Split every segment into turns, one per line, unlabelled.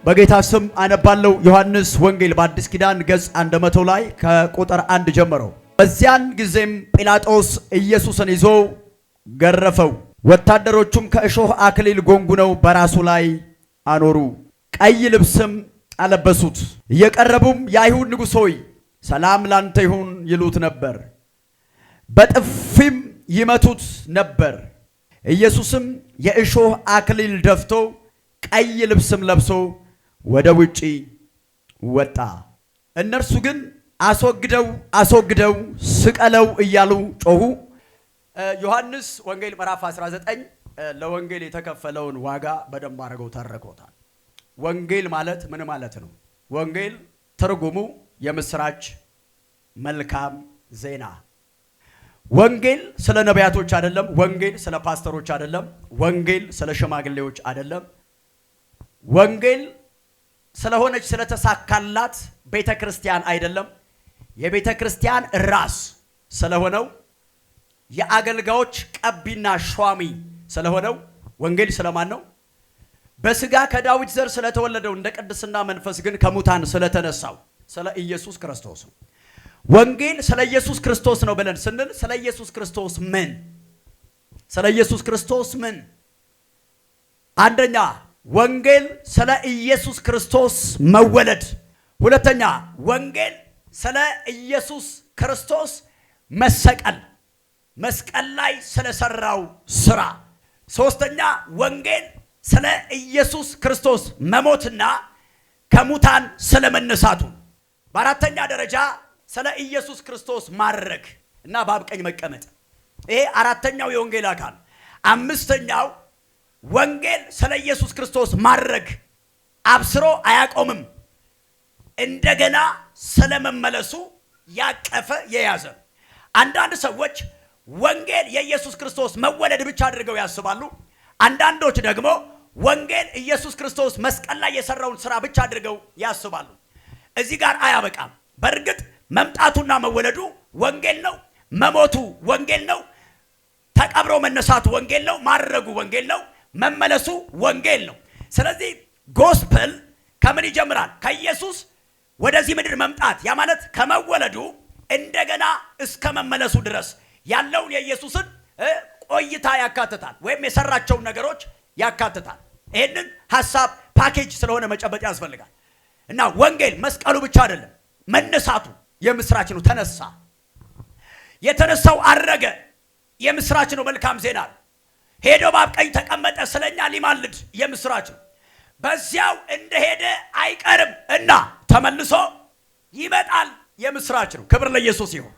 በጌታ ስም አነባለሁ። ዮሐንስ ወንጌል በአዲስ ኪዳን ገጽ 100 ላይ ከቁጥር 1 ጀምሮ። በዚያን ጊዜም ጲላጦስ ኢየሱስን ይዞ ገረፈው። ወታደሮቹም ከእሾህ አክሊል ጎንጉነው በራሱ ላይ አኖሩ፣ ቀይ ልብስም አለበሱት። እየቀረቡም የአይሁድ ንጉሥ ሆይ ሰላም ላንተ ይሁን ይሉት ነበር፣ በጥፊም ይመቱት ነበር። ኢየሱስም የእሾህ አክሊል ደፍቶ ቀይ ልብስም ለብሶ ወደ ውጪ ወጣ። እነርሱ ግን አስወግደው አስወግደው ስቀለው እያሉ ጮሁ። ዮሐንስ ወንጌል ምዕራፍ 19 ለወንጌል የተከፈለውን ዋጋ በደንብ አድርገው ተረኮታል። ወንጌል ማለት ምን ማለት ነው? ወንጌል ትርጉሙ የምስራች፣ መልካም ዜና። ወንጌል ስለ ነቢያቶች አይደለም። ወንጌል ስለ ፓስተሮች አይደለም። ወንጌል ስለ ሽማግሌዎች አይደለም። ወንጌል ስለሆነች ስለተሳካላት ቤተክርስቲያን አይደለም። የቤተክርስቲያን ራስ ስለሆነው የአገልጋዮች ቀቢና ሿሚ ስለሆነው ወንጌል ስለማን ነው? በስጋ ከዳዊት ዘር ስለተወለደው እንደ ቅድስና መንፈስ ግን ከሙታን ስለተነሳው ስለ ኢየሱስ ክርስቶስ ነው። ወንጌል ስለ ኢየሱስ ክርስቶስ ነው ብለን ስንል ስለ ኢየሱስ ክርስቶስ ምን? ስለ ኢየሱስ ክርስቶስ ምን? አንደኛ ወንጌል ስለ ኢየሱስ ክርስቶስ መወለድ። ሁለተኛ ወንጌል ስለ ኢየሱስ ክርስቶስ መሰቀል፣ መስቀል ላይ ስለሰራው ስራ። ሶስተኛ ወንጌል ስለ ኢየሱስ ክርስቶስ መሞትና ከሙታን ስለመነሳቱ። በአራተኛ ደረጃ ስለ ኢየሱስ ክርስቶስ ማድረግ እና በአብ ቀኝ መቀመጥ። ይሄ አራተኛው የወንጌል አካል። አምስተኛው ወንጌል ስለ ኢየሱስ ክርስቶስ ማድረግ አብስሮ አያቆምም፣ እንደገና ስለመመለሱ ያቀፈ የያዘ። አንዳንድ ሰዎች ወንጌል የኢየሱስ ክርስቶስ መወለድ ብቻ አድርገው ያስባሉ። አንዳንዶች ደግሞ ወንጌል ኢየሱስ ክርስቶስ መስቀል ላይ የሰራውን ስራ ብቻ አድርገው ያስባሉ። እዚህ ጋር አያበቃም። በእርግጥ መምጣቱና መወለዱ ወንጌል ነው። መሞቱ ወንጌል ነው። ተቀብሮ መነሳቱ ወንጌል ነው። ማድረጉ ወንጌል ነው። መመለሱ ወንጌል ነው። ስለዚህ ጎስፐል ከምን ይጀምራል? ከኢየሱስ ወደዚህ ምድር መምጣት፣ ያ ማለት ከመወለዱ እንደገና እስከ መመለሱ ድረስ ያለውን የኢየሱስን ቆይታ ያካትታል፣ ወይም የሰራቸውን ነገሮች ያካትታል። ይህንን ሐሳብ ፓኬጅ ስለሆነ መጨበጥ ያስፈልጋል። እና ወንጌል መስቀሉ ብቻ አይደለም፣ መነሳቱ የምስራች ነው። ተነሳ፣ የተነሳው አረገ፣ የምስራች ነው። መልካም ዜና ሄዶ በአብ ቀኝ ተቀመጠ፣ ስለኛ ሊማልድ፣ የምስራች ነው። በዚያው እንደሄደ አይቀርም እና ተመልሶ ይመጣል፣ የምስራች ነው። ክብር ለኢየሱስ ይሁን።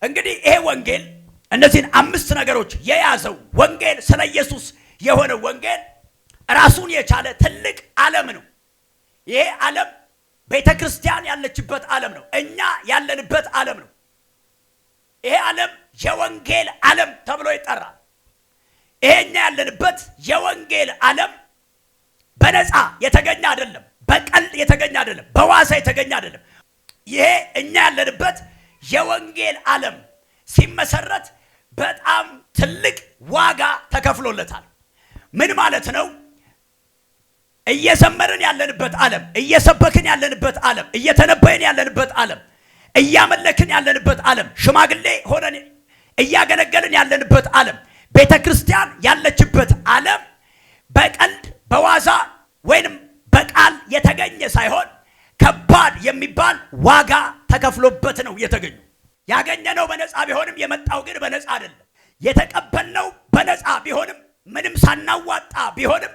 እንግዲህ ይሄ ወንጌል እነዚህን አምስት ነገሮች የያዘው ወንጌል ስለ ኢየሱስ የሆነ ወንጌል ራሱን የቻለ ትልቅ ዓለም ነው። ይሄ ዓለም ቤተክርስቲያን ያለችበት ዓለም ነው። እኛ ያለንበት ዓለም ነው። ይሄ ዓለም የወንጌል ዓለም ተብሎ ይጠራል። ይሄኛ ያለንበት የወንጌል ዓለም በነፃ የተገኘ አይደለም፣ በቀልድ የተገኘ አይደለም፣ በዋሳ የተገኘ አይደለም። ይሄ እኛ ያለንበት የወንጌል ዓለም ሲመሰረት በጣም ትልቅ ዋጋ ተከፍሎለታል። ምን ማለት ነው? እየዘመርን ያለንበት ዓለም፣ እየሰበክን ያለንበት ዓለም፣ እየተነበየን ያለንበት ዓለም፣ እያመለክን ያለንበት ዓለም፣ ሽማግሌ ሆነን እያገለገልን ያለንበት ዓለም፣ ቤተክርስቲያን ያለችበት ዓለም በቀልድ በዋዛ ወይንም በቃል የተገኘ ሳይሆን ከባድ የሚባል ዋጋ ተከፍሎበት ነው የተገኘ። ያገኘነው በነፃ ቢሆንም የመጣው ግን በነፃ አይደለም። የተቀበልነው በነፃ ቢሆንም ምንም ሳናዋጣ ቢሆንም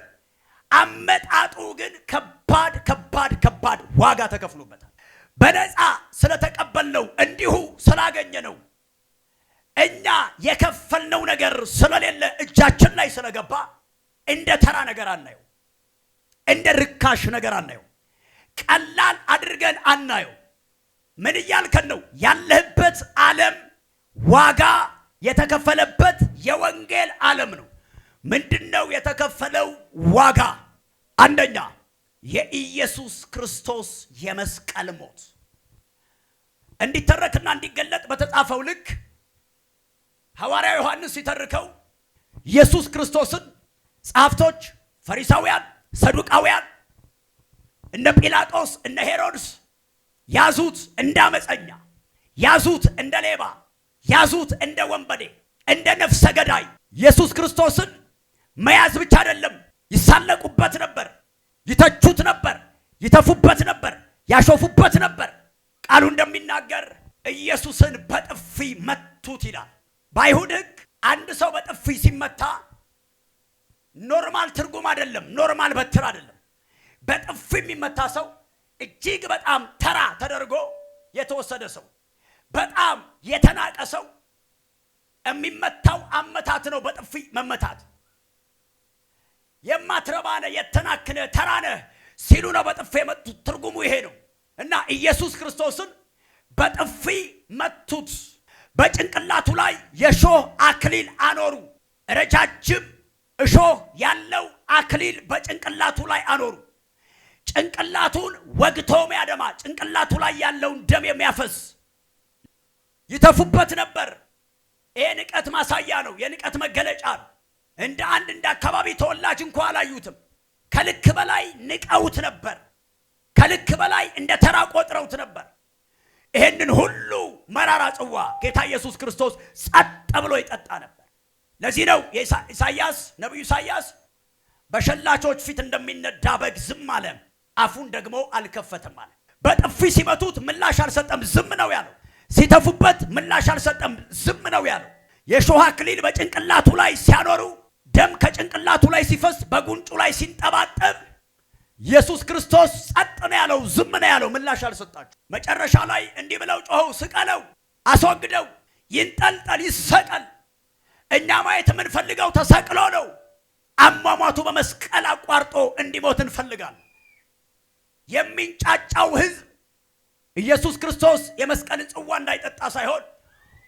አመጣጡ ግን ከባድ ከባድ ከባድ ዋጋ ተከፍሎበታል። በነፃ ስለተቀበልነው እንዲሁ ስላገኘነው እኛ የከፈልነው ነገር ስለሌለ እጃችን ላይ ስለገባ እንደ ተራ ነገር አናየው፣ እንደ ርካሽ ነገር አናየው፣ ቀላል አድርገን አናየው። ምን እያልከን ነው? ያለህበት ዓለም ዋጋ የተከፈለበት የወንጌል ዓለም ነው። ምንድነው የተከፈለው ዋጋ? አንደኛ የኢየሱስ ክርስቶስ የመስቀል ሞት እንዲተረክና እንዲገለጥ በተጻፈው ልክ ሐዋርያው ዮሐንስ ሲተርከው ኢየሱስ ክርስቶስን ጻፍቶች፣ ፈሪሳውያን፣ ሰዱቃውያን እነ ጲላጦስ እነ ሄሮድስ ያዙት እንደ አመፀኛ፣ ያዙት እንደ ሌባ፣ ያዙት እንደ ወንበዴ፣ እንደ ነፍሰ ገዳይ። ኢየሱስ ክርስቶስን መያዝ ብቻ አይደለም፣ ይሳለቁበት ነበር፣ ይተቹት ነበር፣ ይተፉበት ነበር፣ ያሾፉበት ነበር። ቃሉ እንደሚናገር ኢየሱስን በጥፊ መቱት ይላል። በአይሁድ ሕግ አንድ ሰው በጥፊ ሲመታ ኖርማል ትርጉም አይደለም፣ ኖርማል በትር አይደለም። በጥፊ የሚመታ ሰው እጅግ በጣም ተራ ተደርጎ የተወሰደ ሰው፣ በጣም የተናቀ ሰው የሚመታው አመታት ነው። በጥፊ መመታት የማትረባነ የተናክነ ተራነ ሲሉ ነው በጥፊ የመቱት። ትርጉሙ ይሄ ነው። እና ኢየሱስ ክርስቶስን በጥፊ መቱት። በጭንቅላቱ ላይ የሾህ አክሊል አኖሩ። ረጃጅም እሾህ ያለው አክሊል በጭንቅላቱ ላይ አኖሩ። ጭንቅላቱን ወግቶ የሚያደማ፣ ጭንቅላቱ ላይ ያለውን ደም የሚያፈስ ይተፉበት ነበር። ይሄ ንቀት ማሳያ ነው፣ የንቀት መገለጫ ነው። እንደ አንድ እንደ አካባቢ ተወላጅ እንኳ አላዩትም። ከልክ በላይ ንቀውት ነበር። ከልክ በላይ እንደ ተራ ቆጥረውት ነበር። ይሄንን ሁሉ መራራ ጽዋ ጌታ ኢየሱስ ክርስቶስ ጸጥ ብሎ ይጠጣ ነበር። ለዚህ ነው ኢሳይያስ፣ ነቢዩ ኢሳይያስ በሸላቾች ፊት እንደሚነዳ በግ ዝም አለ፣ አፉን ደግሞ አልከፈተም አለ። በጥፊ ሲመቱት ምላሽ አልሰጠም፣ ዝም ነው ያለው። ሲተፉበት ምላሽ አልሰጠም፣ ዝም ነው ያለው። የሾህ አክሊል በጭንቅላቱ ላይ ሲያኖሩ፣ ደም ከጭንቅላቱ ላይ ሲፈስ፣ በጉንጩ ላይ ሲንጠባጠብ ኢየሱስ ክርስቶስ ጸጥ ነው ያለው፣ ዝም ነው ያለው፣ ምላሽ አልሰጣቸው። መጨረሻ ላይ እንዲህ ብለው ጮኸው፣ ስቀለው፣ አስወግደው፣ ይንጠልጠል፣ ይሰቀል። እኛ ማየት የምንፈልገው ተሰቅሎ ነው። አሟሟቱ በመስቀል አቋርጦ እንዲሞት እንፈልጋለን። የሚንጫጫው ሕዝብ ኢየሱስ ክርስቶስ የመስቀልን ጽዋ እንዳይጠጣ ሳይሆን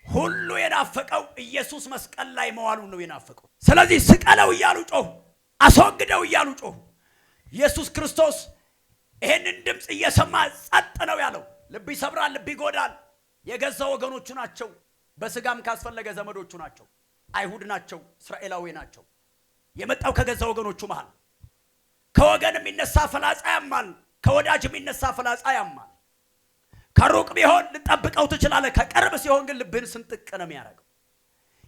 ሁሉ የናፈቀው ኢየሱስ መስቀል ላይ መዋሉን ነው የናፈቀው። ስለዚህ ስቀለው እያሉ ጮሁ፣ አስወግደው እያሉ ጮሁ። ኢየሱስ ክርስቶስ ይሄንን ድምፅ እየሰማ ጸጥ ነው ያለው። ልብ ይሰብራል፣ ልብ ይጎዳል። የገዛ ወገኖቹ ናቸው። በስጋም ካስፈለገ ዘመዶቹ ናቸው። አይሁድ ናቸው፣ እስራኤላዊ ናቸው። የመጣው ከገዛ ወገኖቹ መሃል። ከወገን የሚነሳ ፍላጻ ያማል፣ ከወዳጅ የሚነሳ ፍላጻ ያማል። ከሩቅ ቢሆን ልጠብቀው ትችላለህ፣ ከቅርብ ሲሆን ግን ልብህን ስንጥቅ ነው የሚያደርገው።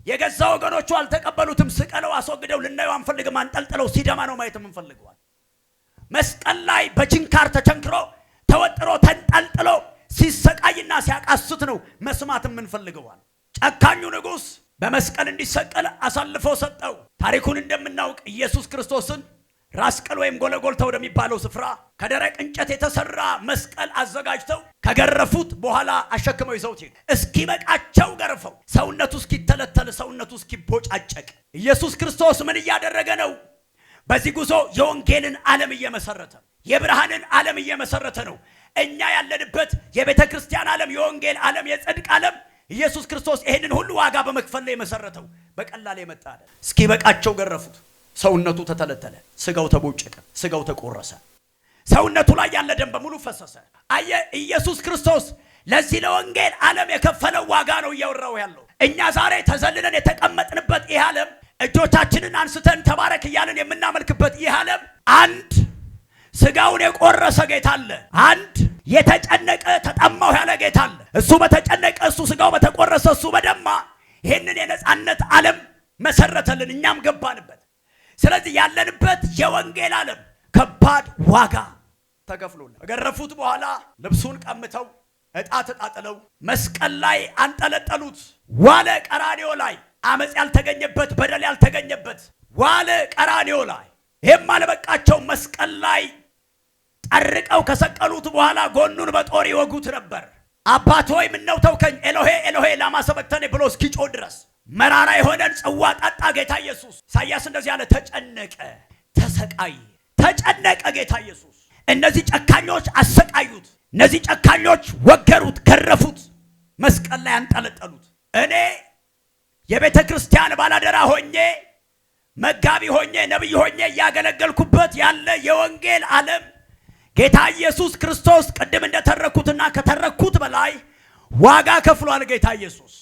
የገዛ ወገኖቹ አልተቀበሉትም። ስቀለው፣ አስወግደው ልናየው አንፈልግም። አንጠልጥለው ሲደማ ነው ማየት የምንፈልገዋል። መስቀል ላይ በችንካር ተቸንክሮ ተወጥሮ ተንጠልጥሎ ሲሰቃይና ሲያቃስት ነው መስማት የምንፈልገዋል። ጨካኙ ንጉሥ በመስቀል እንዲሰቀል አሳልፎ ሰጠው። ታሪኩን እንደምናውቅ ኢየሱስ ክርስቶስን ራስ ቅል ወይም ጎለጎልታ ወደሚባለው ስፍራ ከደረቅ እንጨት የተሰራ መስቀል አዘጋጅተው ከገረፉት በኋላ አሸክመው ይዘውት ሄዱ። እስኪበቃቸው ገርፈው ሰውነቱ እስኪተለተል፣ ሰውነቱ እስኪቦጫጨቅ። ኢየሱስ ክርስቶስ ምን እያደረገ ነው? በዚህ ጉዞ የወንጌልን ዓለም እየመሰረተ፣ የብርሃንን ዓለም እየመሰረተ ነው። እኛ ያለንበት የቤተ ክርስቲያን ዓለም፣ የወንጌል ዓለም፣ የጽድቅ ዓለም ኢየሱስ ክርስቶስ ይሄንን ሁሉ ዋጋ በመክፈል ላይ የመሰረተው በቀላል የመጣ አይደል። እስኪበቃቸው ገረፉት። ሰውነቱ ተተለተለ፣ ስጋው ተቦጨቀ፣ ስጋው ተቆረሰ፣ ሰውነቱ ላይ ያለ ደም በሙሉ ፈሰሰ። አየ ኢየሱስ ክርስቶስ ለዚህ ለወንጌል ዓለም የከፈለው ዋጋ ነው እያወራው ያለው። እኛ ዛሬ ተዘልለን የተቀመጥንበት ይህ ዓለም፣ እጆቻችንን አንስተን ተባረክ እያልን የምናመልክበት ይህ ዓለም አንድ ስጋውን የቆረሰ ጌታ አለ። አንድ የተጨነቀ ተጠማሁ ያለ ጌታ አለ። እሱ በተጨነቀ፣ እሱ ስጋው በተቆረሰ፣ እሱ በደማ ይህንን የነጻነት ዓለም መሰረተልን፣ እኛም ገባንበት። ስለዚህ ያለንበት የወንጌል ዓለም ከባድ ዋጋ ተከፍሎልን ከገረፉት በኋላ ልብሱን ቀምተው ዕጣ ተጣጥለው መስቀል ላይ አንጠለጠሉት። ዋለ ቀራንዮ ላይ አመፅ ያልተገኘበት፣ በደል ያልተገኘበት ዋለ ቀራንዮ ላይ። ይሄም አለበቃቸው። መስቀል ላይ ጠርቀው ከሰቀሉት በኋላ ጎኑን በጦር ይወጉት ነበር። አባት ሆይ ምነው ተውከኝ፣ ኤሎሄ ኤሎሄ ላማ ሰበክተኒ ብሎ እስኪጮህ ድረስ መራራ የሆነን ጽዋ ጠጣ ጌታ ኢየሱስ። ኢሳይያስ እንደዚህ ያለ ተጨነቀ፣ ተሰቃየ። ተጨነቀ ጌታ ኢየሱስ። እነዚህ ጨካኞች አሰቃዩት። እነዚህ ጨካኞች ወገሩት፣ ገረፉት፣ መስቀል ላይ አንጠለጠሉት። እኔ የቤተ ክርስቲያን ባላደራ ሆኜ፣ መጋቢ ሆኜ፣ ነቢይ ሆኜ እያገለገልኩበት ያለ የወንጌል ዓለም ጌታ ኢየሱስ ክርስቶስ ቅድም እንደተረኩትና ከተረኩት በላይ ዋጋ ከፍሏል ጌታ ኢየሱስ።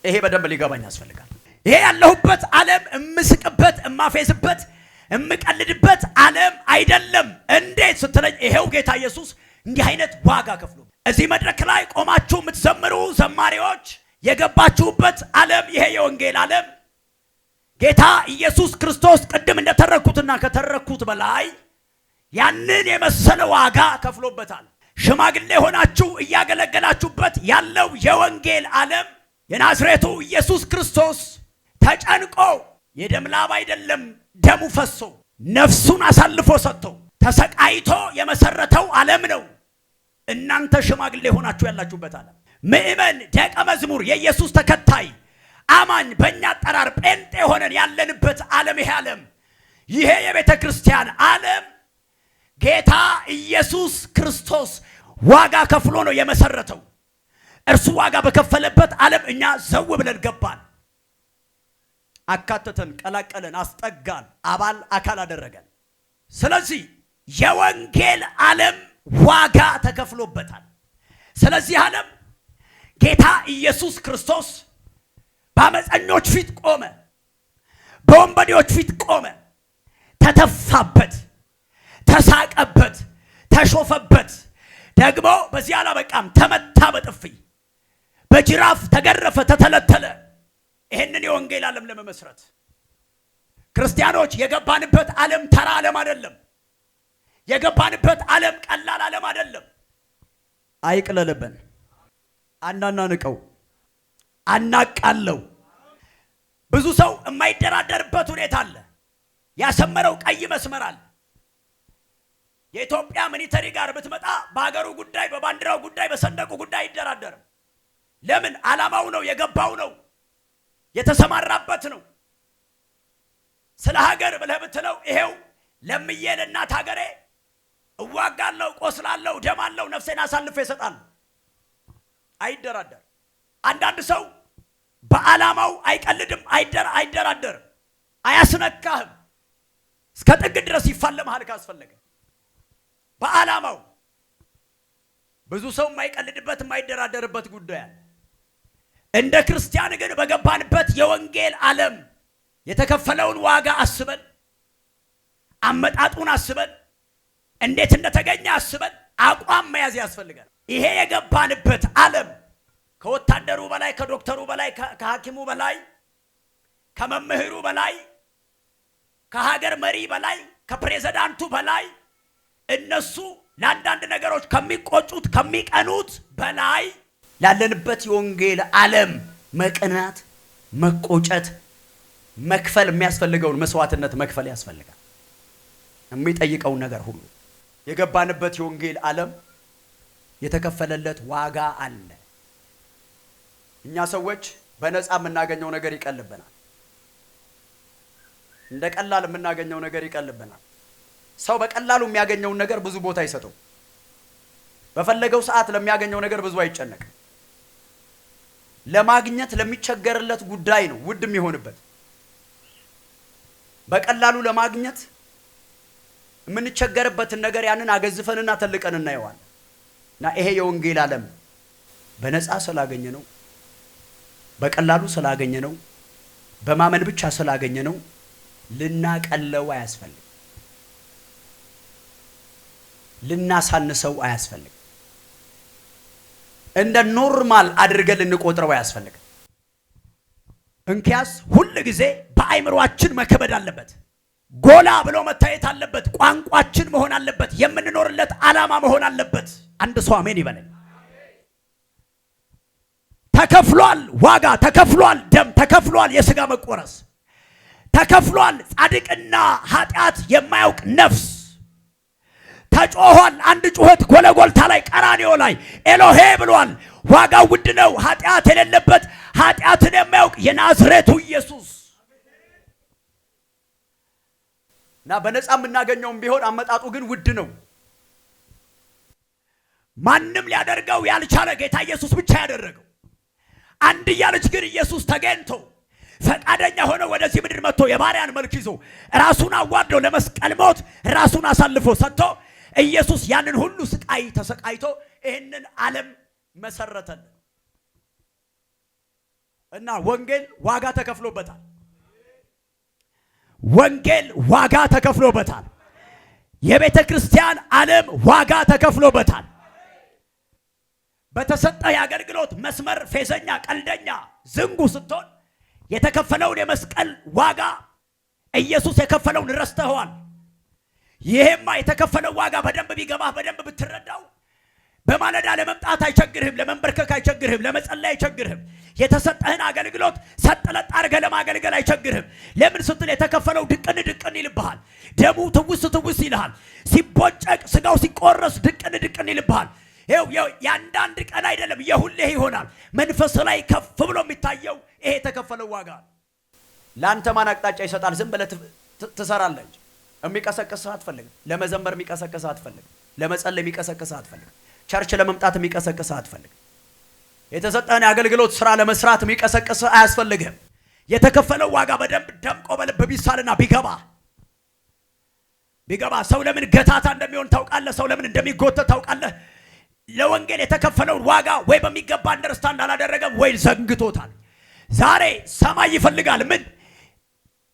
ይሄ በደንብ ሊገባኝ ያስፈልጋል። ይሄ ያለሁበት ዓለም እምስቅበት፣ እማፌዝበት፣ እምቀልድበት ዓለም አይደለም። እንዴት ስትለኝ ይሄው ጌታ ኢየሱስ እንዲህ አይነት ዋጋ ከፍሎ እዚህ መድረክ ላይ ቆማችሁ የምትዘምሩ ዘማሪዎች የገባችሁበት ዓለም ይሄ የወንጌል ዓለም ጌታ ኢየሱስ ክርስቶስ ቅድም እንደተረኩትና ከተረኩት በላይ ያንን የመሰለ ዋጋ ከፍሎበታል። ሽማግሌ ሆናችሁ እያገለገላችሁበት ያለው የወንጌል ዓለም የናዝሬቱ ኢየሱስ ክርስቶስ ተጨንቆ የደም ላብ አይደለም ደሙ ፈሶ ነፍሱን አሳልፎ ሰጥቶ ተሰቃይቶ የመሰረተው ዓለም ነው። እናንተ ሽማግሌ ሆናችሁ ያላችሁበት ዓለም ምእመን፣ ደቀ መዝሙር፣ የኢየሱስ ተከታይ አማኝ፣ በእኛ አጠራር ጴንጤ ሆነን ያለንበት ዓለም ይሄ ዓለም ይሄ የቤተ ክርስቲያን ዓለም ጌታ ኢየሱስ ክርስቶስ ዋጋ ከፍሎ ነው የመሰረተው። እርሱ ዋጋ በከፈለበት ዓለም እኛ ዘው ብለን ገባን፣ አካተተን፣ ቀላቀለን፣ አስጠጋን፣ አባል አካል አደረገን። ስለዚህ የወንጌል ዓለም ዋጋ ተከፍሎበታል። ስለዚህ ዓለም ጌታ ኢየሱስ ክርስቶስ በአመፀኞች ፊት ቆመ፣ በወንበዴዎች ፊት ቆመ፣ ተተፋበት፣ ተሳቀበት፣ ተሾፈበት። ደግሞ በዚህ አላበቃም፣ ተመታ በጥፊ በጅራፍ ተገረፈ፣ ተተለተለ። ይህንን የወንጌል ዓለም ለመመስረት ክርስቲያኖች የገባንበት ዓለም ተራ ዓለም አይደለም። የገባንበት ዓለም ቀላል ዓለም አይደለም። አይቅለልብን፣ አናናንቀው፣ አናቃለው። ብዙ ሰው የማይደራደርበት ሁኔታ አለ። ያሰመረው ቀይ መስመር አለ። የኢትዮጵያ ሚኒተሪ ጋር ብትመጣ በሀገሩ ጉዳይ፣ በባንዲራው ጉዳይ፣ በሰንደቁ ጉዳይ አይደራደርም። ለምን? ዓላማው ነው፣ የገባው ነው፣ የተሰማራበት ነው። ስለ ሀገር ብለህ ብትለው ይሄው ለምዬ ለእናት ሀገሬ እዋጋለሁ፣ ቆስላለሁ፣ ደማለሁ፣ ነፍሴን አሳልፌ እሰጣለሁ። አይደራደር። አንዳንድ ሰው በዓላማው አይቀልድም፣ አይደራደርም፣ አያስነካህም። እስከ ጥግ ድረስ ይፋለምሃል ካስፈለገ በዓላማው። ብዙ ሰው የማይቀልድበት የማይደራደርበት ጉዳይ አለ። እንደ ክርስቲያን ግን በገባንበት የወንጌል ዓለም የተከፈለውን ዋጋ አስበን፣ አመጣጡን አስበን፣ እንዴት እንደተገኘ አስበን አቋም መያዝ ያስፈልጋል። ይሄ የገባንበት ዓለም ከወታደሩ በላይ፣ ከዶክተሩ በላይ፣ ከሐኪሙ በላይ፣ ከመምህሩ በላይ፣ ከሀገር መሪ በላይ፣ ከፕሬዝዳንቱ በላይ እነሱ ለአንዳንድ ነገሮች ከሚቆጩት ከሚቀኑት በላይ ላለንበት የወንጌል ዓለም መቅናት፣ መቆጨት፣ መክፈል የሚያስፈልገውን መስዋዕትነት መክፈል ያስፈልጋል። የሚጠይቀውን ነገር ሁሉ የገባንበት የወንጌል ዓለም የተከፈለለት ዋጋ አለ። እኛ ሰዎች በነፃ የምናገኘው ነገር ይቀልብናል። እንደ ቀላል የምናገኘው ነገር ይቀልብናል። ሰው በቀላሉ የሚያገኘውን ነገር ብዙ ቦታ አይሰጠው። በፈለገው ሰዓት ለሚያገኘው ነገር ብዙ አይጨነቅም። ለማግኘት ለሚቸገርለት ጉዳይ ነው ውድ የሚሆንበት። በቀላሉ ለማግኘት የምንቸገርበትን ነገር ያንን አገዝፈንና ተልቀን እናየዋለን። እና ይሄ የወንጌል ዓለም በነፃ ስላገኘ ነው፣ በቀላሉ ስላገኘ ነው፣ በማመን ብቻ ስላገኘ ነው ልናቀለው አያስፈልግ፣ ልናሳንሰው አያስፈልግ፣ እንደ ኖርማል አድርገን ልንቆጥረው አያስፈልግ። እንኪያስ ሁሉ ጊዜ በአይምሮአችን መከበድ አለበት፣ ጎላ ብሎ መታየት አለበት፣ ቋንቋችን መሆን አለበት፣ የምንኖርለት ዓላማ መሆን አለበት። አንድ ሰው አሜን ይበለኝ። ተከፍሏል፣ ዋጋ ተከፍሏል፣ ደም ተከፍሏል፣ የሥጋ መቆረስ ተከፍሏል። ጻድቅና ኃጢአት የማያውቅ ነፍስ ተጮኋል። አንድ ጩኸት ጎለጎልታ ላይ ቀራንዮ ላይ ኤሎሄ ብሏል። ዋጋው ውድ ነው። ኃጢአት የሌለበት ኃጢአትን የማያውቅ የናዝሬቱ ኢየሱስ እና በነፃ የምናገኘውም ቢሆን አመጣጡ ግን ውድ ነው። ማንም ሊያደርገው ያልቻለ ጌታ ኢየሱስ ብቻ ያደረገው። አንድያ ልጅ ግን ኢየሱስ ተገኝቶ ፈቃደኛ ሆኖ ወደዚህ ምድር መጥቶ የባሪያን መልክ ይዞ ራሱን አዋርዶ ለመስቀል ሞት ራሱን አሳልፎ ሰጥቶ ኢየሱስ ያንን ሁሉ ስቃይ ተሰቃይቶ ይህንን ዓለም መሰረተልን እና ወንጌል ዋጋ ተከፍሎበታል። ወንጌል ዋጋ ተከፍሎበታል። የቤተ ክርስቲያን ዓለም ዋጋ ተከፍሎበታል። በተሰጠ የአገልግሎት መስመር ፌዘኛ፣ ቀልደኛ፣ ዝንጉ ስትሆን የተከፈለውን የመስቀል ዋጋ ኢየሱስ የከፈለውን ረስተዋል። ይሄማ የተከፈለው ዋጋ በደንብ ቢገባህ በደንብ ብትረዳው በማለዳ ለመምጣት አይቸግርህም፣ ለመንበርከክ አይቸግርህም፣ ለመጸለይ አይቸግርህም። የተሰጠህን አገልግሎት ሰጥለጥ አድርገህ ለማገልገል አይቸግርህም። ለምን ስትል የተከፈለው ድቅን ድቅን ይልብሃል። ደሙ ትውስ ትውስ ይልሃል። ሲቦጨቅ ስጋው ሲቆረስ ድቅን ድቅን ይልብሃል። ይኸው የአንዳንድ ቀን አይደለም የሁሌ ይሆናል። መንፈስ ላይ ከፍ ብሎ የሚታየው ይሄ የተከፈለው ዋጋ። ለአንተ ማን አቅጣጫ ይሰጣል? ዝም ብለህ ትሰራለህ እንጂ የሚቀሰቅስህ አትፈልግም። ለመዘመር የሚቀሰቅስህ አትፈልግም። ለመጸለይ የሚቀሰቅስህ አትፈልግም። ቸርች ለመምጣት የሚቀሰቅስህ አትፈልግም። የተሰጠህን የአገልግሎት ስራ ለመስራት የሚቀሰቅስህ አያስፈልግም። የተከፈለው ዋጋ በደንብ ደምቆ በልብ ቢሳልና ቢገባ ሰው ለምን ገታታ እንደሚሆን ታውቃለህ። ሰው ለምን እንደሚጎተት ታውቃለህ። ለወንጌል የተከፈለውን ዋጋ ወይ በሚገባ አንደርስታንድ አላደረገም ወይ ዘንግቶታል። ዛሬ ሰማይ ይፈልጋል ምን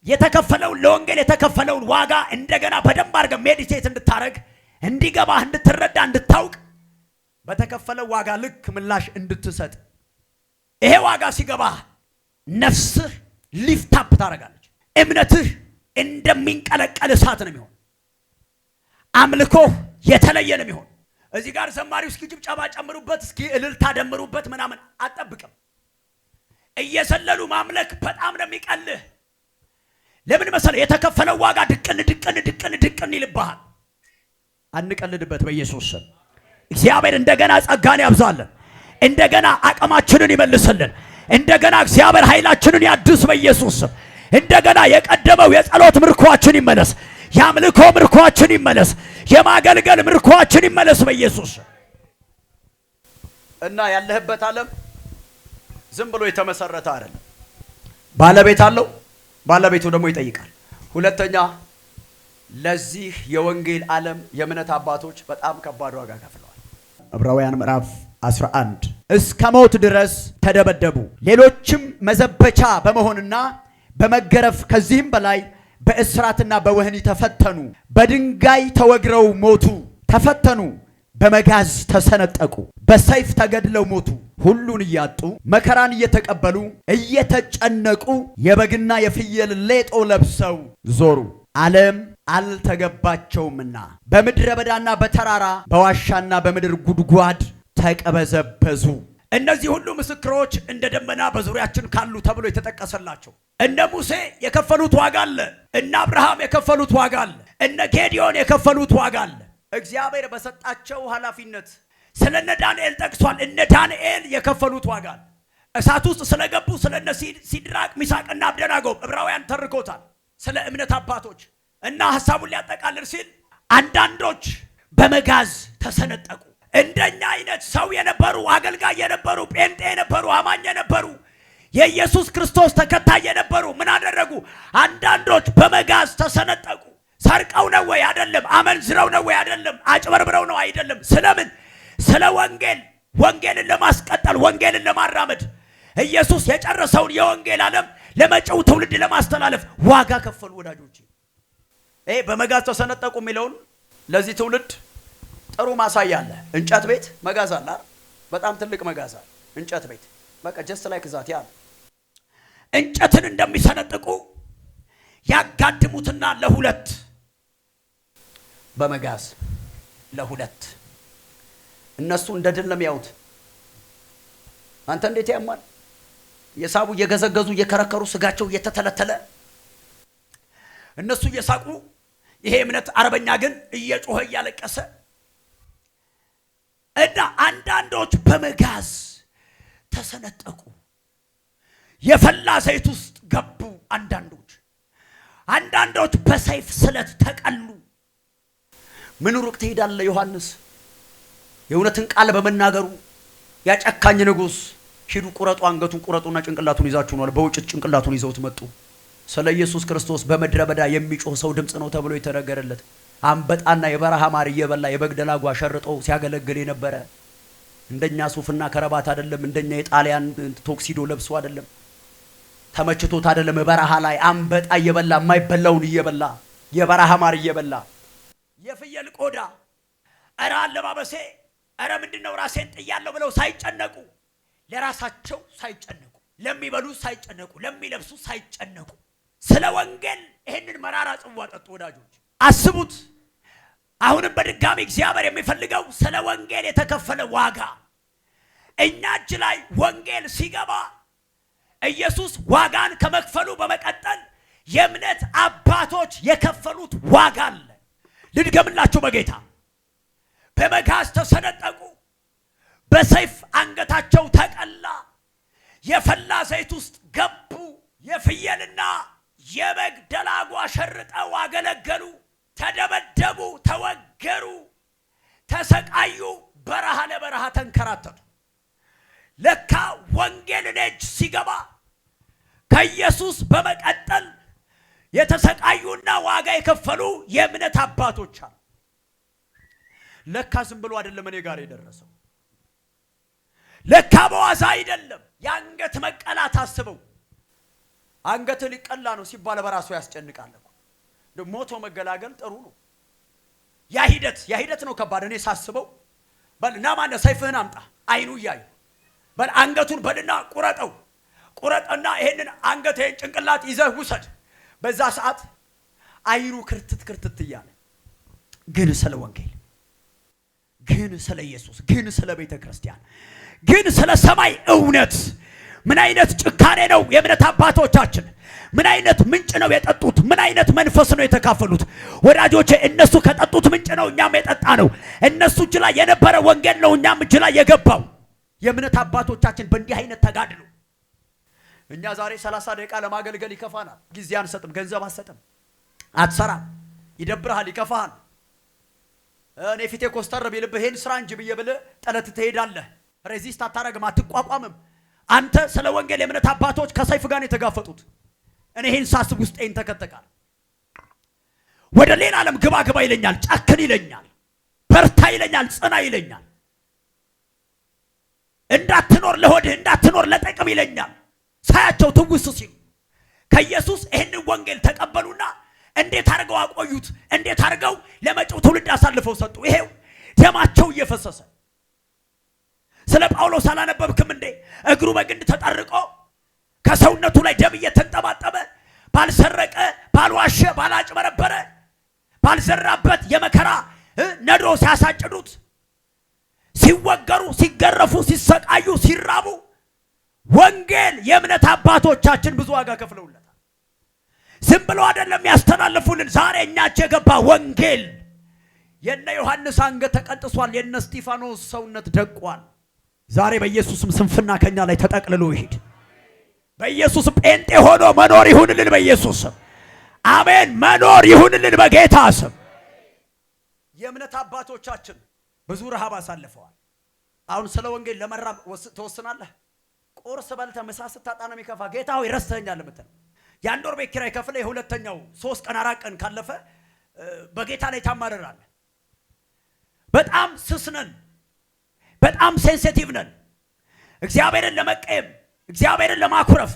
የተከፈለውን ለወንጌል የተከፈለውን ዋጋ እንደገና በደንብ አድርገህ ሜዲቴት እንድታረግ፣ እንዲገባህ፣ እንድትረዳ፣ እንድታውቅ በተከፈለው ዋጋ ልክ ምላሽ እንድትሰጥ። ይሄ ዋጋ ሲገባህ ነፍስህ ሊፍታፕ ታረጋለች። እምነትህ እንደሚንቀለቀል እሳት ነው የሚሆን። አምልኮህ የተለየ ነው የሚሆን። እዚህ ጋር ዘማሪው እስኪ ጭብጨባ ጨምሩበት፣ እስኪ እልልታ ደምሩበት ምናምን አጠብቅም። እየዘለሉ ማምለክ በጣም ነው የሚቀልህ። ለምን መሰለህ? የተከፈለው ዋጋ ድቅን ይልብሃል። አንቀልድበት በኢየሱስ ስም። እግዚአብሔር እንደገና ጸጋን ያብዛልን። እንደገና አቅማችንን ይመልስልን። እንደገና እግዚአብሔር ኃይላችንን ያድስ በኢየሱስ ስም። እንደገና የቀደመው የጸሎት ምርኳችን ይመለስ። የአምልኮ ምርኳችን ይመለስ። የማገልገል ምርኳችን ይመለስ በኢየሱስ ስም። እና ያለህበት ዓለም ዝም ብሎ የተመሰረተ አይደለም። ባለቤት አለው። ባለቤቱ ደግሞ ይጠይቃል። ሁለተኛ ለዚህ የወንጌል ዓለም የእምነት አባቶች በጣም ከባድ ዋጋ ከፍለዋል። ዕብራውያን ምዕራፍ 11 እስከ ሞት ድረስ ተደበደቡ። ሌሎችም መዘበቻ በመሆንና በመገረፍ ከዚህም በላይ በእስራትና በወህኒ ተፈተኑ። በድንጋይ ተወግረው ሞቱ። ተፈተኑ፣ በመጋዝ ተሰነጠቁ፣ በሰይፍ ተገድለው ሞቱ። ሁሉን እያጡ መከራን እየተቀበሉ እየተጨነቁ የበግና የፍየል ሌጦ ለብሰው ዞሩ። ዓለም አልተገባቸውምና በምድረ በዳና በተራራ በዋሻና በምድር ጉድጓድ ተቀበዘበዙ። እነዚህ ሁሉ ምስክሮች እንደ ደመና በዙሪያችን ካሉ ተብሎ የተጠቀሰላቸው እነ ሙሴ የከፈሉት ዋጋ አለ። እነ አብርሃም የከፈሉት ዋጋ አለ። እነ ጌዲዮን የከፈሉት ዋጋ አለ። እግዚአብሔር በሰጣቸው ኃላፊነት ስለነ ዳንኤል ጠቅሷል። እነ ዳንኤል የከፈሉት ዋጋ አለ። እሳት ውስጥ ስለገቡ ስለነ ሲድራቅ ሚሳቅና አብደናጎ ዕብራውያን ተርኮታል። ስለ እምነት አባቶች እና ሐሳቡን ሊያጠቃልል ሲል አንዳንዶች በመጋዝ ተሰነጠቁ። እንደኛ አይነት ሰው የነበሩ አገልጋይ የነበሩ ጴንጤ የነበሩ አማኝ የነበሩ የኢየሱስ ክርስቶስ ተከታይ የነበሩ ምን አደረጉ? አንዳንዶች በመጋዝ ተሰነጠቁ። ሰርቀው ነው ወይ? አይደለም። አመንዝረው ነው ወይ? አይደለም። አጭበርብረው ነው? አይደለም። ስለምን? ስለ ወንጌልን ለማስቀጠል ወንጌልን ለማራመድ ኢየሱስ የጨረሰውን የወንጌል ዓለም ለመጪው ትውልድ ለማስተላለፍ ዋጋ ከፈሉ። ወዳጆቼ ይሄ በመጋዝ ተሰነጠቁ የሚለውን ለዚህ ትውልድ ጥሩ ማሳያ አለ። እንጨት ቤት መጋዝ አለ። በጣም ትልቅ መጋዝ አለ። እንጨት ቤት በቃ ጀስት ላይክ ዛት ያ እንጨትን እንደሚሰነጥቁ ያጋድሙትና ለሁለት በመጋዝ ለሁለት እነሱ እንደ ድል ነው የሚያዩት። አንተ እንዴት ያማል? የሳቡ እየገዘገዙ እየከረከሩ ስጋቸው እየተተለተለ እነሱ እየሳቁ ይሄ እምነት አርበኛ ግን እየጮኸ እያለቀሰ እና አንዳንዶች በመጋዝ ተሰነጠቁ። የፈላ ዘይት ውስጥ ገቡ። አንዳንዶች በሰይፍ ስለት ተቀሉ። ምን ሩቅ ትሄዳለህ ዮሐንስ? የእውነትን ቃል በመናገሩ ያጨካኝ ንጉሥ ሂዱ ቁረጡ፣ አንገቱን ቁረጡና ጭንቅላቱን ይዛችሁ ነው። በውጭ ጭንቅላቱን ይዘውት መጡ። ስለ ኢየሱስ ክርስቶስ በመድረ በዳ የሚጮህ ሰው ድምጽ ነው ተብሎ የተነገረለት አንበጣና የበረሃ ማር እየበላ የበግ ደላጓ ሸርጦ ሲያገለግል የነበረ እንደኛ ሱፍና ከረባት አይደለም። እንደኛ የጣሊያን ቶክሲዶ ለብሶ አይደለም። ተመችቶት አይደለም በረሃ ላይ አንበጣ እየበላ የማይበላውን እየበላ የበረሃ ማር እየበላ የፍየል ቆዳ እረ አለባበሴ እረ ምንድነው ራሴን ጥያለሁ ብለው ሳይጨነቁ ለራሳቸው ሳይጨነቁ ለሚበሉ ሳይጨነቁ ለሚለብሱ ሳይጨነቁ ስለ ወንጌል ይሄንን መራራ ጽዋ ጠጡ። ወዳጆች አስቡት። አሁንም በድጋሚ እግዚአብሔር የሚፈልገው ስለ ወንጌል የተከፈለ ዋጋ እኛ እጅ ላይ ወንጌል ሲገባ ኢየሱስ ዋጋን ከመክፈሉ በመቀጠል የእምነት አባቶች የከፈሉት ዋጋ አለ። ልድገምላችሁ በጌታ በመጋዝ ተሰነጠቁ፣ በሰይፍ አንገታቸው ተቀላ፣ የፈላ ዘይት ውስጥ ገቡ፣ የፍየልና የበግ ደላጓ ሸርጠው አገለገሉ፣ ተደበደቡ፣ ተወገሩ፣ ተሰቃዩ፣ በረሃ ለበረሃ ተንከራተቱ። ለካ ወንጌል እጅ ሲገባ ከኢየሱስ በመቀጠል የተሰቃዩና ዋጋ የከፈሉ የእምነት አባቶች አሉ። ለካ ዝም ብሎ አይደለም እኔ ጋር የደረሰው። ለካ በዋዛ አይደለም። የአንገት መቀላት አስበው። አንገት ሊቀላ ነው ሲባል በራሱ ያስጨንቃል እኮ። ሞቶ መገላገል ጥሩ ነው። ያ ሂደት ነው ከባድ። እኔ ሳስበው በልና ማነ ሰይፍህን አምጣ አይኑ እያዩ በል አንገቱን በልና ቁረጠና ይሄንን አንገቴን ጭንቅላት ይዘህ ውሰድ። በዛ ሰዓት አይኑ ክርትት እያለ ግን ስለ ወንጌል ግን ስለ ኢየሱስ ግን ስለ ቤተ ክርስቲያን ግን ስለ ሰማይ እውነት ምን አይነት ጭካኔ ነው የእምነት አባቶቻችን! ምን አይነት ምንጭ ነው የጠጡት! ምን አይነት መንፈስ ነው የተካፈሉት! ወዳጆቼ እነሱ ከጠጡት ምንጭ ነው እኛም የጠጣ ነው። እነሱ እጅ ላይ የነበረ ወንጌል ነው እኛም እጅ ላይ የገባው። የእምነት አባቶቻችን በእንዲህ አይነት ተጋድሎ እኛ ዛሬ 30 ደቂቃ ለማገልገል ይከፋናል። ጊዜ አንሰጥም፣ ገንዘብ አንሰጥም፣ አትሰራም፣ ይደብርሃል፣ ይከፋሃል። እኔ ፊቴ ኮስተር ቢልብህ ይሄን ስራ እንጂ ብዬብልህ ጠለት ትሄዳለህ። ሬዚስት አታረግም፣ አትቋቋምም። አንተ ስለ ወንጌል የእምነት አባቶች ከሰይፍ ጋር የተጋፈጡት። እኔ ይሄን ሳስብ ውስጤ ይንተከተካል። ወደ ሌላ ዓለም ግባ ይለኛል፣ ጨክን ይለኛል፣ በርታ ይለኛል፣ ጽና ይለኛል። እንዳትኖር ለሆድህ እንዳትኖር ለጥቅም ይለኛል። ሳያቸው ትውስ ሲሉ ከኢየሱስ ይሄንን ወንጌል ተቀበሉና እንዴት አድርገው አቆዩት፣ እንዴት አድርገው ለመጪው ትውልድ አሳልፈው ሰጡ። ይሄው ደማቸው እየፈሰሰ። ስለ ጳውሎስ አላነበብክም እንዴ? እግሩ በግንድ ተጠርቆ ከሰውነቱ ላይ ደም እየተንጠባጠበ ባልሰረቀ፣ ባልዋሸ፣ ባላጭበረበረ፣ ባልዘራበት የመከራ ነዶ ሲያሳጭዱት፣ ሲወገሩ፣ ሲገረፉ፣ ሲሰቃዩ፣ ሲራቡ ወንጌል የእምነት አባቶቻችን ብዙ ዋጋ ከፍለውለታል። ዝም ብሎ አይደለም ያስተላልፉልን። ዛሬ እኛች የገባ ወንጌል የነ ዮሐንስ አንገት ተቀጥሷል፣ የነ እስጢፋኖስ ሰውነት ደቋል። ዛሬ በኢየሱስም ስንፍና ከኛ ላይ ተጠቅልሎ ይሄድ። በኢየሱስ ጴንጤ ሆኖ መኖር ይሁንልን። በኢየሱስ አሜን፣ መኖር ይሁንልን በጌታ ስም። የእምነት አባቶቻችን ብዙ ረሃብ አሳልፈዋል። አሁን ስለ ወንጌል ለመራብ ተወስናለህ? ቁርስ በልተህ ምሳ ስታጣ ነው የሚከፋ። ጌታ ሆይ ረስተኸኛል የምትል የአንድ ወር ቤት ኪራይ ከፍለህ የሁለተኛው 3 ቀን 4 ቀን ካለፈ በጌታ ላይ ታማረራለህ። በጣም ስስነን፣ በጣም ሴንሲቲቭ ነን። እግዚአብሔርን ለመቀየም፣ እግዚአብሔርን ለማኩረፍ፣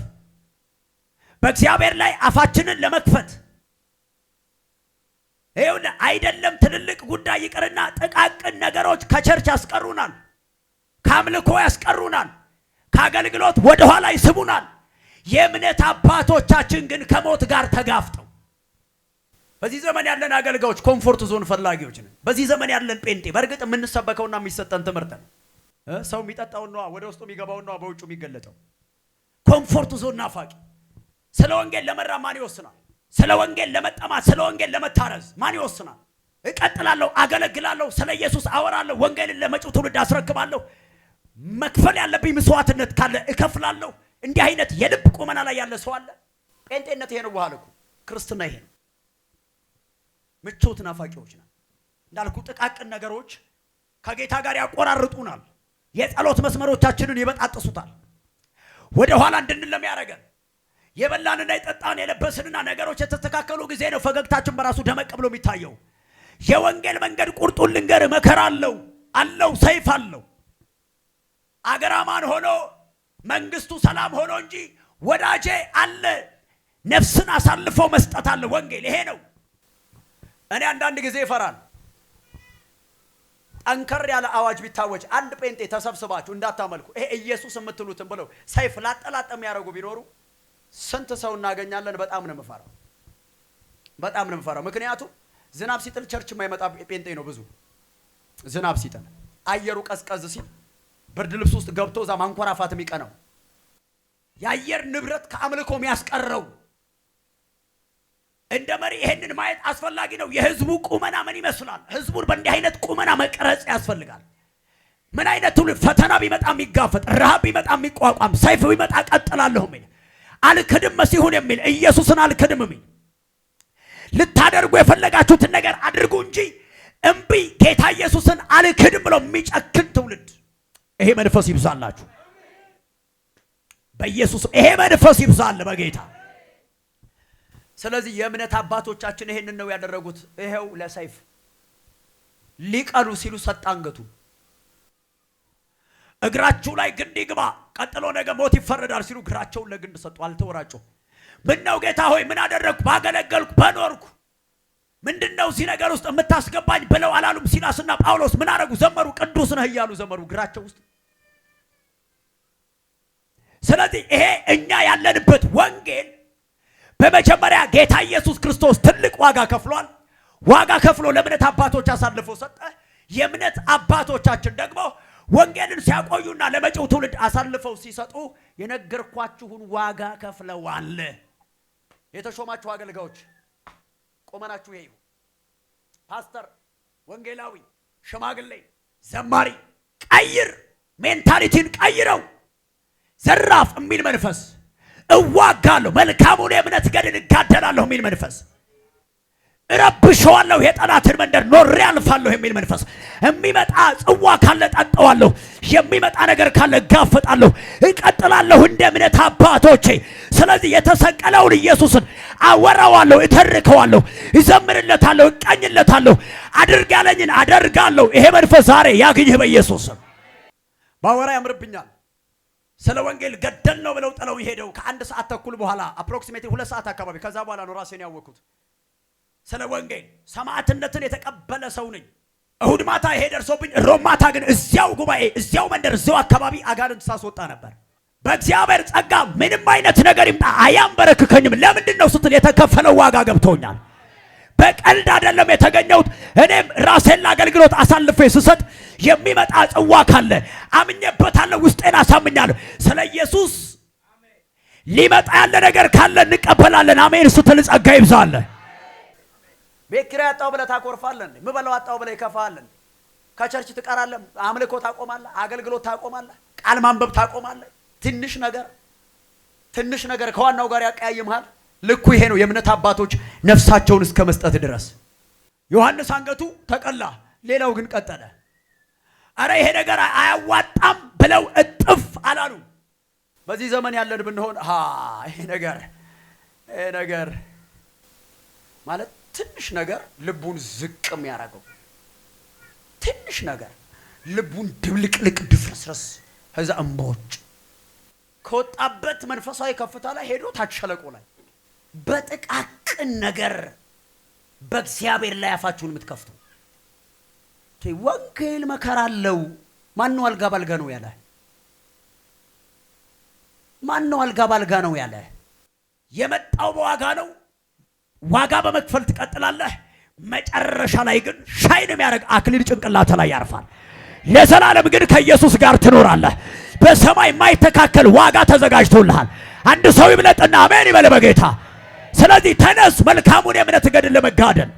በእግዚአብሔር ላይ አፋችንን ለመክፈት ይሁን አይደለም። ትልልቅ ጉዳይ ይቅርና ጥቃቅን ነገሮች ከቸርች ያስቀሩናል፣ ከአምልኮ ያስቀሩናል፣ ከአገልግሎት ወደ ኋላ ይስቡናል። የእምነት አባቶቻችን ግን ከሞት ጋር ተጋፍጠው በዚህ ዘመን ያለን አገልጋዮች ኮምፎርት ዞን ፈላጊዎች ነን። በዚህ ዘመን ያለን ጴንጤ በእርግጥ የምንሰበከውና የሚሰጠን ትምህርት ነው። ሰው የሚጠጣው ነው ወደ ውስጡ የሚገባው ነው በውጭ የሚገለጠው። ኮምፎርት ዞን ናፋቂ። ስለ ወንጌል ለመራ ማን ይወስናል? ስለ ወንጌል ለመጠማት፣ ስለ ወንጌል ለመታረዝ ማን ይወስናል? እቀጥላለሁ፣ አገለግላለሁ፣ ስለ ኢየሱስ አወራለሁ፣ ወንጌልን ለመጪው ትውልድ አስረክባለሁ፣ መክፈል ያለብኝ መስዋዕትነት ካለ እከፍላለሁ። እንዲህ አይነት የልብ ቁመና ላይ ያለ ሰው አለ። ጴንጤነት ይሄ ነው። ዋልኩ ክርስትና ይሄ ነው። ምቾት ናፋቂዎች ነን። እንዳልኩ ጥቃቅን ነገሮች ከጌታ ጋር ያቆራርጡናል። የጸሎት መስመሮቻችንን ይበጣጥሱታል። ወደ ኋላ እንድንለም ያደርጋል። የበላንና የጠጣን የለበስንና ነገሮች የተስተካከሉ ጊዜ ነው ፈገግታችን በራሱ ደመቅ ብሎ የሚታየው። የወንጌል መንገድ ቁርጡን ልንገር፣ መከራ አለው፣ ሰይፍ አለው። አገራማን ሆኖ መንግስቱ ሰላም ሆኖ እንጂ ወዳጄ አለ። ነፍስን አሳልፎ መስጠት አለ። ወንጌል ይሄ ነው። እኔ አንዳንድ ጊዜ ይፈራል። አንከር ያለ አዋጅ ቢታወጅ አንድ ጴንጤ ተሰብስባችሁ እንዳታመልኩ ይሄ ኢየሱስ የምትሉትን ብለው ሰይፍ ላጠላጠም ያረጉ ቢኖሩ ስንት ሰው እናገኛለን? በጣም ነው የምፈራው። በጣም ነው የምፈራው። ምክንያቱም ዝናብ ሲጥል ቸርች የማይመጣ ጴንጤ ነው ብዙ። ዝናብ ሲጥል አየሩ ቀዝቀዝ ሲል ብርድ ልብስ ውስጥ ገብቶ እዛ ማንኮራፋት የሚቀነው የአየር ንብረት ከአምልኮ የሚያስቀረው እንደ መሪ ይሄንን ማየት አስፈላጊ ነው። የህዝቡ ቁመና ምን ይመስላል? ህዝቡን በእንዲህ አይነት ቁመና መቀረጽ ያስፈልጋል። ምን አይነት ትውልድ ፈተና ቢመጣ የሚጋፈጥ፣ ረሃብ ቢመጣ የሚቋቋም፣ ሰይፍ ቢመጣ ቀጥላለሁ የሚል፣ አልክድም መሲሁን የሚል፣ ኢየሱስን አልክድም የሚል፣ ልታደርጉ የፈለጋችሁትን ነገር አድርጉ እንጂ እምቢ ጌታ ኢየሱስን አልክድም ብሎ የሚጨክን ትውልድ ይሄ መንፈስ ይብዛላችሁ በኢየሱስ። ይሄ መንፈስ ይብዛል በጌታ። ስለዚህ የእምነት አባቶቻችን ይሄንን ነው ያደረጉት። ይሄው ለሰይፍ ሊቀሉ ሲሉ ሰጥ አንገቱ። እግራችሁ ላይ ግንድ ይግባ ቀጥሎ ነገ ሞት ይፈረዳል ሲሉ እግራቸውን ለግንድ ሰጡ። አልተወራጩ። ምን ነው ጌታ ሆይ ምን አደረግኩ? ባገለገልኩ በኖርኩ ምንድነው እዚህ ነገር ውስጥ የምታስገባኝ ብለው አላሉም። ሲላስና ጳውሎስ ምን አደረጉ? ዘመሩ። ቅዱስ ነህ እያሉ ዘመሩ እግራቸው ውስጥ። ስለዚህ ይሄ እኛ ያለንበት ወንጌል በመጀመሪያ ጌታ ኢየሱስ ክርስቶስ ትልቅ ዋጋ ከፍሏል። ዋጋ ከፍሎ ለእምነት አባቶች አሳልፎ ሰጠ። የእምነት አባቶቻችን ደግሞ ወንጌልን ሲያቆዩና ለመጪው ትውልድ አሳልፈው ሲሰጡ የነገርኳችሁን ዋጋ ከፍለዋል። የተሾማችሁ አገልጋዮች ቆመናችሁ ይሄ ፓስተር፣ ወንጌላዊ፣ ሽማግሌ፣ ዘማሪ ቀይር፣ ሜንታሊቲን ቀይረው። ዘራፍ የሚል መንፈስ፣ እዋጋለሁ መልካሙን የእምነት ገድል እጋደላለሁ የሚል መንፈስ፣ እረብሸዋለሁ የጠላትን መንደር ኖሬ አልፋለሁ የሚል መንፈስ፣ የሚመጣ ጽዋ ካለ ጠጣዋለሁ፣ የሚመጣ ነገር ካለ እጋፈጣለሁ፣ እቀጥላለሁ እንደ እምነት አባቶቼ። ስለዚህ የተሰቀለውን ኢየሱስን አወራዋለሁ፣ እተርከዋለሁ፣ እዘምርለታለሁ፣ እቀኝለታለሁ፣ አድርግ ያለኝን አደርጋለሁ። ይሄ መንፈስ ዛሬ ያግኝህ በኢየሱስ ስም። ባወራ ያምርብኛል። ስለ ወንጌል ገደል ነው ብለው ጥለው ሄደው ከአንድ ሰዓት ተኩል በኋላ አፕሮክሲሜትሊ 2 ሰዓት አካባቢ ከዛ በኋላ ነው ራሴን ያወቅኩት። ስለ ወንጌል ሰማዕትነትን የተቀበለ ሰው ነኝ። እሁድ ማታ ይሄ ደርሶብኝ፣ ሮብ ማታ ግን እዚያው ጉባኤ፣ እዚያው መንደር፣ እዚያው አካባቢ አጋንንት ሳስወጣ ነበር። በእግዚአብሔር ጸጋ ምንም አይነት ነገር ይምጣ አያንበረክከኝም። ለምንድን ነው ስትል የተከፈለው ዋጋ ገብቶኛል። በቀልድ አይደለም የተገኘሁት። እኔም ራሴን ለአገልግሎት አሳልፌ ስሰጥ የሚመጣ ጽዋ ካለ አምኜበታለሁ፣ ውስጤን አሳምኛለሁ። ስለ ኢየሱስ ሊመጣ ያለ ነገር ካለ እንቀበላለን። አሜን ስትል ጸጋ ይብዛል። ቤት ኪራይ አጣው ብለህ ታኮርፋለህ። ምበላው አጣው ብለህ ይከፋለህ። ከቸርች ትቀራለህ፣ አምልኮ ታቆማለህ፣ አገልግሎት ታቆማለህ፣ ቃል ማንበብ ታቆማለህ። ትንሽ ነገር ከዋናው ጋር ያቀያይምሃል። ልኩ ይሄ ነው የእምነት አባቶች ነፍሳቸውን እስከ መስጠት ድረስ። ዮሐንስ አንገቱ ተቀላ፣ ሌላው ግን ቀጠለ። አረ ይሄ ነገር አያዋጣም ብለው እጥፍ አላሉ። በዚህ ዘመን ያለን ብንሆን ይሄ ነገር ማለት ትንሽ ነገር ልቡን ዝቅም ያደርገው፣ ትንሽ ነገር ልቡን ድብልቅልቅ ድፍርስረስ ከዛ እምቦጭ ከወጣበት መንፈሳዊ ከፍታ ላይ ሄዶ ታች ሸለቆ ላይ በጥቃቅን ነገር በእግዚአብሔር ላይ አፋችሁን የምትከፍቱ ወንጌል መከራ አለው። ማን ነው አልጋ ባልጋ ነው ያለ? ማን ነው አልጋ ባልጋ ነው ያለ? የመጣው በዋጋ ነው። ዋጋ በመክፈል ትቀጥላለህ። መጨረሻ ላይ ግን ሻይን የሚያደርግ አክሊል ጭንቅላት ላይ ያርፋል። ለዘላለም ግን ከኢየሱስ ጋር ትኖራለህ። በሰማይ የማይተካከል ዋጋ ተዘጋጅቶልሃል። አንድ ሰው ይብለጥና አሜን ይበል በጌታ። ስለዚህ ተነስ መልካሙን የእምነት ገድል ለመጋደል።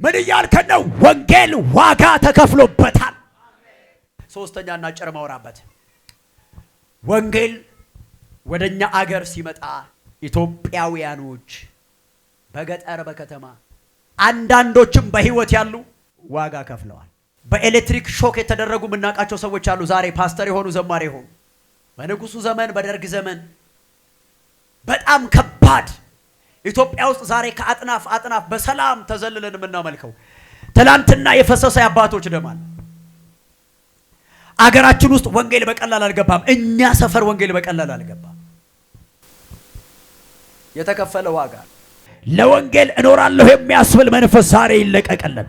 ምን እያልከን ነው? ወንጌል ዋጋ ተከፍሎበታል። ሶስተኛና ጨርማ ወራበት ወንጌል ወደኛ አገር ሲመጣ ኢትዮጵያውያኖች በገጠር በከተማ አንዳንዶችም በህይወት ያሉ ዋጋ ከፍለዋል። በኤሌክትሪክ ሾክ የተደረጉ ምናቃቸው ሰዎች አሉ። ዛሬ ፓስተር የሆኑ ዘማሪ የሆኑ በንጉሱ ዘመን በደርግ ዘመን በጣም ከባድ ኢትዮጵያ ውስጥ ዛሬ ከአጥናፍ አጥናፍ በሰላም ተዘልለን የምናመልከው ትላንትና የፈሰሰ አባቶች ደማል። አገራችን ውስጥ ወንጌል በቀላል አልገባም። እኛ ሰፈር ወንጌል በቀላል አልገባም። የተከፈለ ዋጋ ለወንጌል እኖራለሁ የሚያስብል መንፈስ ዛሬ ይለቀቀልን።